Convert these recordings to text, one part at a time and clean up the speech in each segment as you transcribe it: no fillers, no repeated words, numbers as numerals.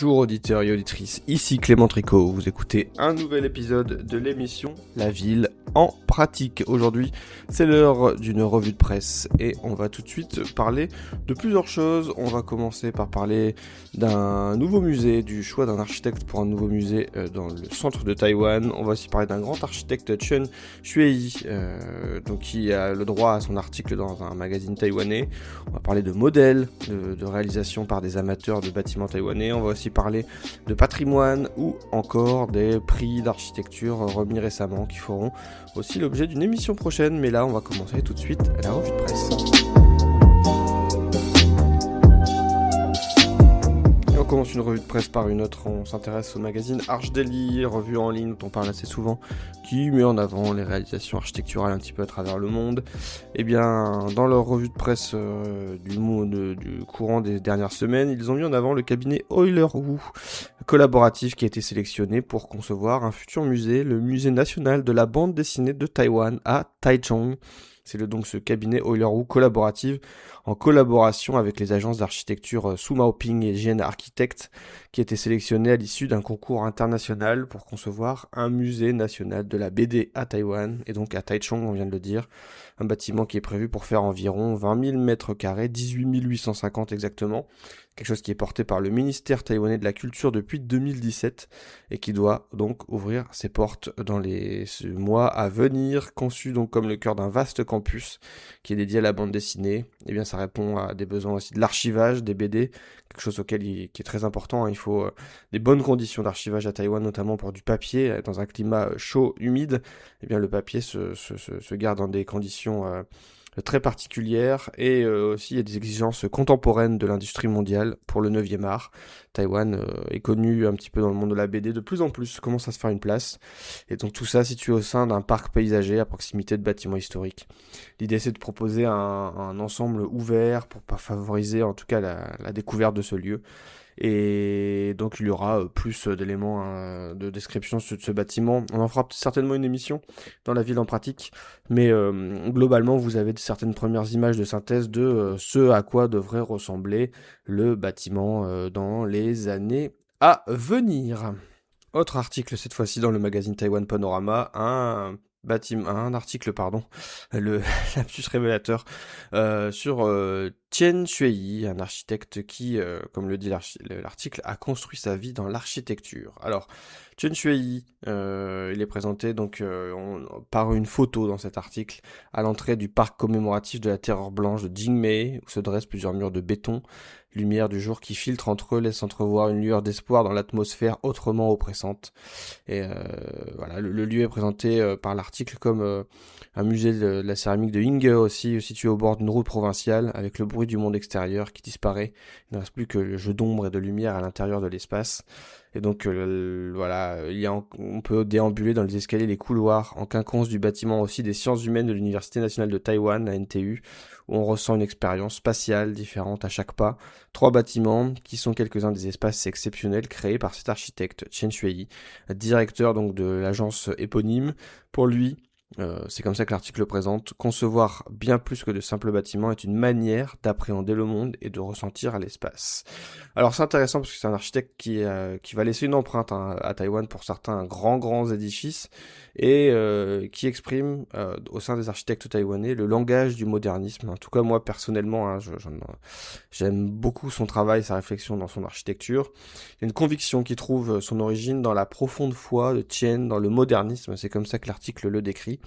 Bonjour auditeurs et auditrices, ici Clément Tricot, vous écoutez un nouvel épisode de l'émission La Ville en pratique. Aujourd'hui, c'est l'heure d'une revue de presse et on va tout de suite parler de plusieurs choses. On va commencer par parler d'un nouveau musée, du choix d'un architecte pour un nouveau musée dans le centre de Taïwan. On va aussi parler d'un grand architecte, Chen Xueyi, donc qui a le droit à son article dans un magazine taïwanais. On va parler de modèles, de réalisation par des amateurs de bâtiments taïwanais. On va aussi parler de patrimoine ou encore des prix d'architecture remis récemment qui feront aussi l'objet d'une émission prochaine. Mais là, on va commencer tout de suite la revue de presse. On commence une revue de presse par une autre, on s'intéresse au magazine Arch Daily, revue en ligne dont on parle assez souvent, qui met en avant les réalisations architecturales un petit peu à travers le monde. Et bien, dans leur revue de presse du courant des dernières semaines, ils ont mis en avant le cabinet Euler Wu collaboratif qui a été sélectionné pour concevoir un futur musée, le musée national de la bande dessinée de Taïwan à Taichung. C'est donc ce cabinet Euler Wu collaboratif en collaboration avec les agences d'architecture Sumaoping et GN Architect qui a été sélectionné à l'issue d'un concours international pour concevoir un musée national de la BD à Taïwan et donc à Taichung, on vient de le dire. Un bâtiment qui est prévu pour faire environ 20 000 mètres carrés, 18 850 exactement. Quelque chose qui est porté par le ministère taïwanais de la Culture depuis 2017 et qui doit donc ouvrir ses portes dans les mois à venir. Conçu donc comme le cœur d'un vaste campus qui est dédié à la bande dessinée, et bien ça répond à des besoins aussi de l'archivage des BD, quelque chose qui est très important. Il faut des bonnes conditions d'archivage à Taïwan, notamment pour du papier. Dans un climat chaud, humide, et bien le papier se garde dans des conditions très particulières et aussi il y a des exigences contemporaines de l'industrie mondiale pour le 9e art. Taïwan est connu un petit peu dans le monde de la BD, de plus en plus commence à se faire une place et donc tout ça situé au sein d'un parc paysager à proximité de bâtiments historiques. L'idée c'est de proposer un ensemble ouvert pour favoriser en tout cas la découverte de ce lieu. Et donc il y aura plus d'éléments de description de ce bâtiment. On en fera certainement une émission dans la ville en pratique, mais globalement vous avez certaines premières images de synthèse de ce à quoi devrait ressembler le bâtiment dans les années à venir. Autre article cette fois-ci dans le magazine Taiwan Panorama, un article, le lapsus révélateur, sur Chen Xueyi, un architecte qui, comme le dit l'article, a construit sa vie dans l'architecture. Alors, Chen Xueyi, il est présenté donc par une photo dans cet article à l'entrée du parc commémoratif de la Terreur Blanche de Jingmei, où se dressent plusieurs murs de béton. Lumière du jour qui filtre entre eux laisse entrevoir une lueur d'espoir dans l'atmosphère autrement oppressante. Et voilà, le lieu est présenté par l'article comme un musée de la céramique de Yinghe aussi, situé au bord d'une route provinciale, avec le bruit du monde extérieur qui disparaît. Il ne reste plus que le jeu d'ombre et de lumière à l'intérieur de l'espace. Et donc voilà, on peut déambuler dans les escaliers, les couloirs en quinconce du bâtiment aussi des sciences humaines de l'Université nationale de Taïwan, la NTU, où on ressent une expérience spatiale différente à chaque pas. 3 bâtiments qui sont quelques-uns des espaces exceptionnels créés par cet architecte Chen Xueyi, directeur donc de l'agence éponyme. Pour lui, c'est comme ça que l'article le présente. Concevoir bien plus que de simples bâtiments est une manière d'appréhender le monde et de ressentir l'espace. Alors c'est intéressant parce que c'est un architecte qui va laisser une empreinte à Taïwan pour certains grands édifices et qui exprime au sein des architectes taïwanais le langage du modernisme. En tout cas moi personnellement, j'aime beaucoup son travail, sa réflexion dans son architecture. Il y a une conviction qui trouve son origine dans la profonde foi de Tien dans le modernisme. C'est comme ça que l'article le décrit.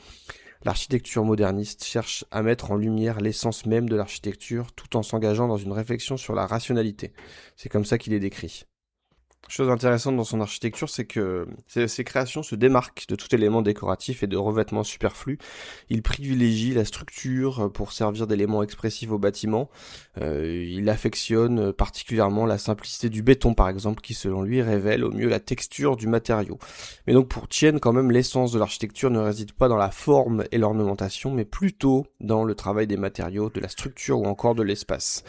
L'architecture moderniste cherche à mettre en lumière l'essence même de l'architecture tout en s'engageant dans une réflexion sur la rationalité. C'est comme ça qu'il est décrit. Chose intéressante dans son architecture, c'est que ses créations se démarquent de tout élément décoratif et de revêtement superflu. Il privilégie la structure pour servir d'élément expressif au bâtiment. Il affectionne particulièrement la simplicité du béton, par exemple, qui selon lui révèle au mieux la texture du matériau. Mais donc pour Tien, quand même, l'essence de l'architecture ne réside pas dans la forme et l'ornementation, mais plutôt dans le travail des matériaux, de la structure ou encore de l'espace.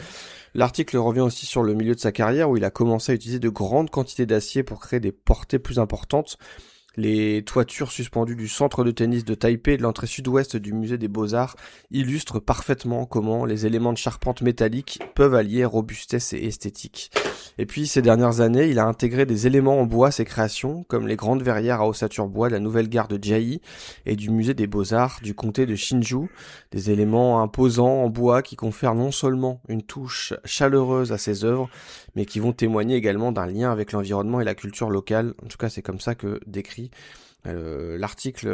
L'article revient aussi sur le milieu de sa carrière où il a commencé à utiliser de grandes quantités d'acier pour créer des portées plus importantes. Les toitures suspendues du centre de tennis de Taipei et de l'entrée sud-ouest du musée des Beaux-Arts illustrent parfaitement comment les éléments de charpente métallique peuvent allier robustesse et esthétique. Et puis ces dernières années, il a intégré des éléments en bois à ses créations, comme les grandes verrières à ossature bois de la nouvelle gare de Jai et du musée des beaux-arts du comté de Shinju, des éléments imposants en bois qui confèrent non seulement une touche chaleureuse à ses œuvres, mais qui vont témoigner également d'un lien avec l'environnement et la culture locale. En tout cas, c'est comme ça que décrit l'article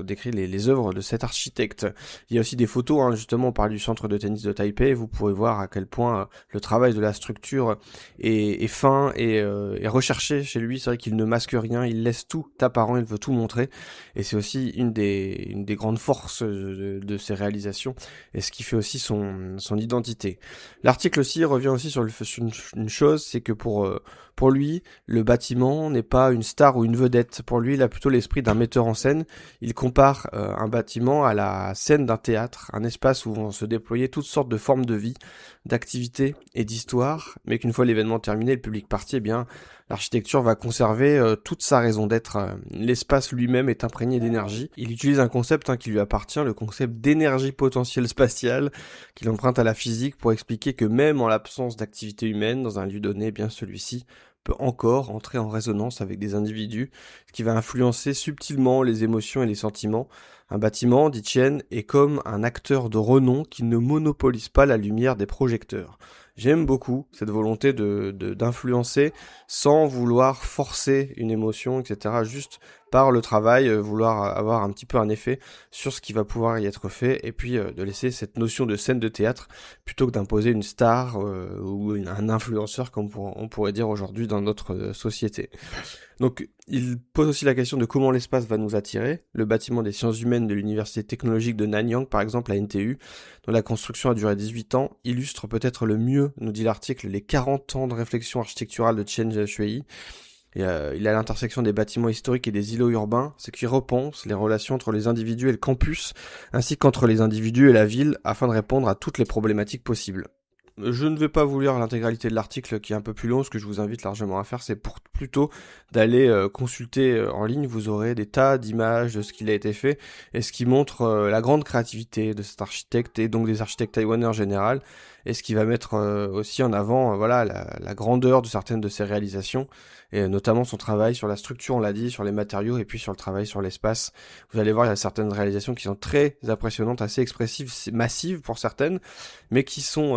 décrit les œuvres de cet architecte. Il y a aussi des photos, hein, justement, on parle du centre de tennis de Taipei, vous pourrez voir à quel point le travail de la structure est fin et recherché chez lui. C'est vrai qu'il ne masque rien, il laisse tout apparent, il veut tout montrer, et c'est aussi une des grandes forces de ses réalisations, et ce qui fait aussi son identité. L'article aussi revient aussi sur une chose, c'est que pour lui, le bâtiment n'est pas une star ou une vedette. Pour lui, il a plutôt l'esprit d'un metteur en scène. Il compare un bâtiment à la scène d'un théâtre, un espace où vont se déployer toutes sortes de formes de vie, d'activités et d'histoires, mais qu'une fois l'événement terminé, le public parti, eh bien, l'architecture va conserver toute sa raison d'être. L'espace lui-même est imprégné d'énergie. Il utilise un concept qui lui appartient, le concept d'énergie potentielle spatiale, qu'il emprunte à la physique pour expliquer que même en l'absence d'activité humaine dans un lieu donné, eh bien celui-ci peut encore entrer en résonance avec des individus, ce qui va influencer subtilement les émotions et les sentiments. Un bâtiment, dit Chen, est comme un acteur de renom qui ne monopolise pas la lumière des projecteurs. J'aime beaucoup cette volonté d'influencer sans vouloir forcer une émotion, etc. Juste par le travail, vouloir avoir un petit peu un effet sur ce qui va pouvoir y être fait, et puis de laisser cette notion de scène de théâtre plutôt que d'imposer une star ou un influenceur, comme on pourrait dire aujourd'hui dans notre société. Donc, il pose aussi la question de comment l'espace va nous attirer. Le bâtiment des sciences humaines de l'université technologique de Nanyang, par exemple, à NTU, dont la construction a duré 18 ans, illustre peut-être le mieux, nous dit l'article, les 40 ans de réflexion architecturale de Chen Shui. Et, il est à l'intersection des bâtiments historiques et des îlots urbains, ce qui repense les relations entre les individus et le campus, ainsi qu'entre les individus et la ville, afin de répondre à toutes les problématiques possibles. Je ne vais pas vous lire l'intégralité de l'article qui est un peu plus long, ce que je vous invite largement à faire, c'est plutôt d'aller consulter en ligne, vous aurez des tas d'images de ce qu'il a été fait, et ce qui montre la grande créativité de cet architecte, et donc des architectes taïwanais en général, et ce qui va mettre aussi en avant voilà la grandeur de certaines de ses réalisations, et notamment son travail sur la structure, on l'a dit, sur les matériaux, et puis sur le travail sur l'espace. Vous allez voir, il y a certaines réalisations qui sont très impressionnantes, assez expressives, massives pour certaines, mais qui sont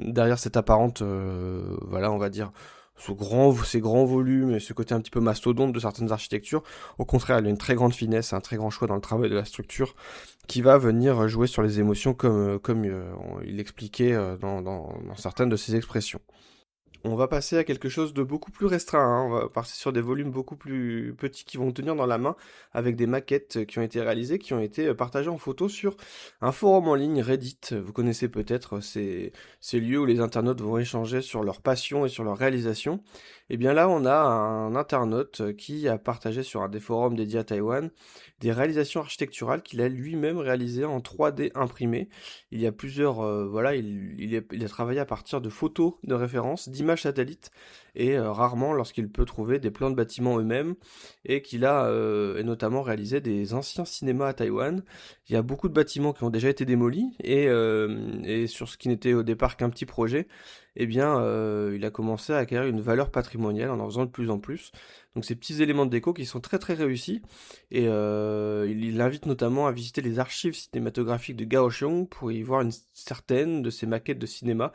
derrière cette apparente, voilà, on va dire, ces grands volumes et ce côté un petit peu mastodonte de certaines architectures. Au contraire, il y a une très grande finesse, un très grand choix dans le travail de la structure qui va venir jouer sur les émotions comme il expliquait dans certaines de ses expressions. On va passer à quelque chose de beaucoup plus restreint, hein. On va passer sur des volumes beaucoup plus petits qui vont tenir dans la main, avec des maquettes qui ont été réalisées, qui ont été partagées en photo sur un forum en ligne, Reddit. Vous connaissez peut-être ces lieux où les internautes vont échanger sur leur passion et sur leur réalisation. Et bien là, on a un internaute qui a partagé sur un des forums dédiés à Taïwan des réalisations architecturales qu'il a lui-même réalisées en 3D imprimé. Il y a plusieurs, voilà, il a travaillé à partir de photos de référence, d'images satellites, et rarement lorsqu'il peut trouver des plans de bâtiments eux-mêmes, et qu'il a notamment réalisé des anciens cinémas à Taïwan. Il y a beaucoup de bâtiments qui ont déjà été démolis, et sur ce qui n'était au départ qu'un petit projet, eh bien, il a commencé à acquérir une valeur patrimoniale en faisant de plus en plus. Donc ces petits éléments de déco qui sont très très réussis, et il invite notamment à visiter les archives cinématographiques de Kaohsiung pour y voir certaines de ses maquettes de cinéma,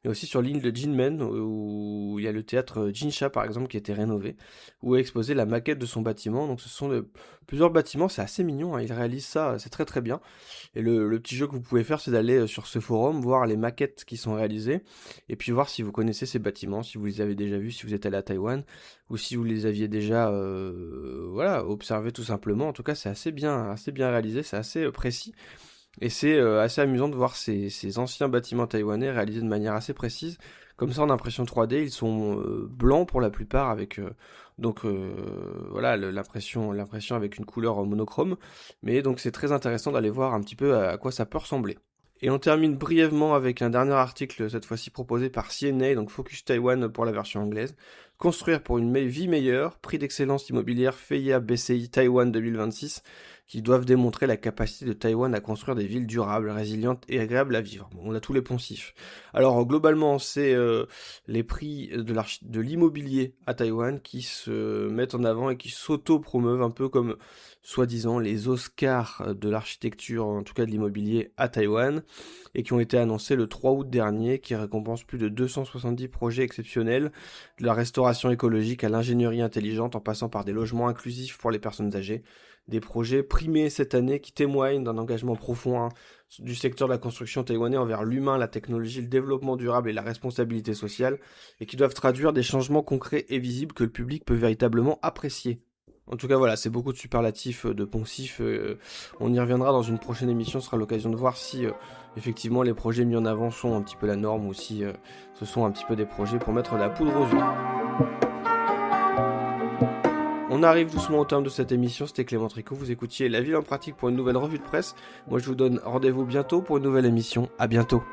et aussi sur l'île de Jinmen, où il y a le théâtre Jinsha par exemple qui a été rénové, où est exposée la maquette de son bâtiment. Donc ce sont plusieurs bâtiments, c'est assez mignon, hein, il réalise ça, c'est très très bien. Et le petit jeu que vous pouvez faire, c'est d'aller sur ce forum, voir les maquettes qui sont réalisées, et puis voir si vous connaissez ces bâtiments, si vous les avez déjà vus, si vous êtes allé à Taïwan, ou si vous les aviez déjà voilà, observés tout simplement. En tout cas, c'est assez bien réalisé, c'est assez précis. Et c'est assez amusant de voir ces anciens bâtiments taïwanais réalisés de manière assez précise. Comme ça, en impression 3D, ils sont blancs pour la plupart, avec voilà l'impression avec une couleur monochrome. Mais donc c'est très intéressant d'aller voir un petit peu à quoi ça peut ressembler. Et on termine brièvement avec un dernier article, cette fois-ci proposé par CNA, donc Focus Taiwan pour la version anglaise. Construire pour une vie meilleure, prix d'excellence immobilière FEIA BCI Taïwan 2026. qui doivent démontrer la capacité de Taïwan à construire des villes durables, résilientes et agréables à vivre. Bon, on a tous les poncifs. Alors globalement, c'est les prix de l'immobilier à Taïwan qui se mettent en avant et qui s'auto-promeuvent un peu comme soi-disant les Oscars de l'architecture, en tout cas de l'immobilier à Taïwan, et qui ont été annoncés le 3 août dernier, qui récompensent plus de 270 projets exceptionnels, de la restauration écologique à l'ingénierie intelligente en passant par des logements inclusifs pour les personnes âgées. Des projets primés cette année qui témoignent d'un engagement profond du secteur de la construction taïwanais envers l'humain, la technologie, le développement durable et la responsabilité sociale, et qui doivent traduire des changements concrets et visibles que le public peut véritablement apprécier. En tout cas, voilà, c'est beaucoup de superlatifs, de poncifs. On y reviendra dans une prochaine émission. Ce sera l'occasion de voir si effectivement les projets mis en avant sont un petit peu la norme ou si ce sont un petit peu des projets pour mettre de la poudre aux yeux. On arrive doucement au terme de cette émission. C'était Clément Tricot. Vous écoutiez La Ville en pratique pour une nouvelle revue de presse. Moi, je vous donne rendez-vous bientôt pour une nouvelle émission. À bientôt.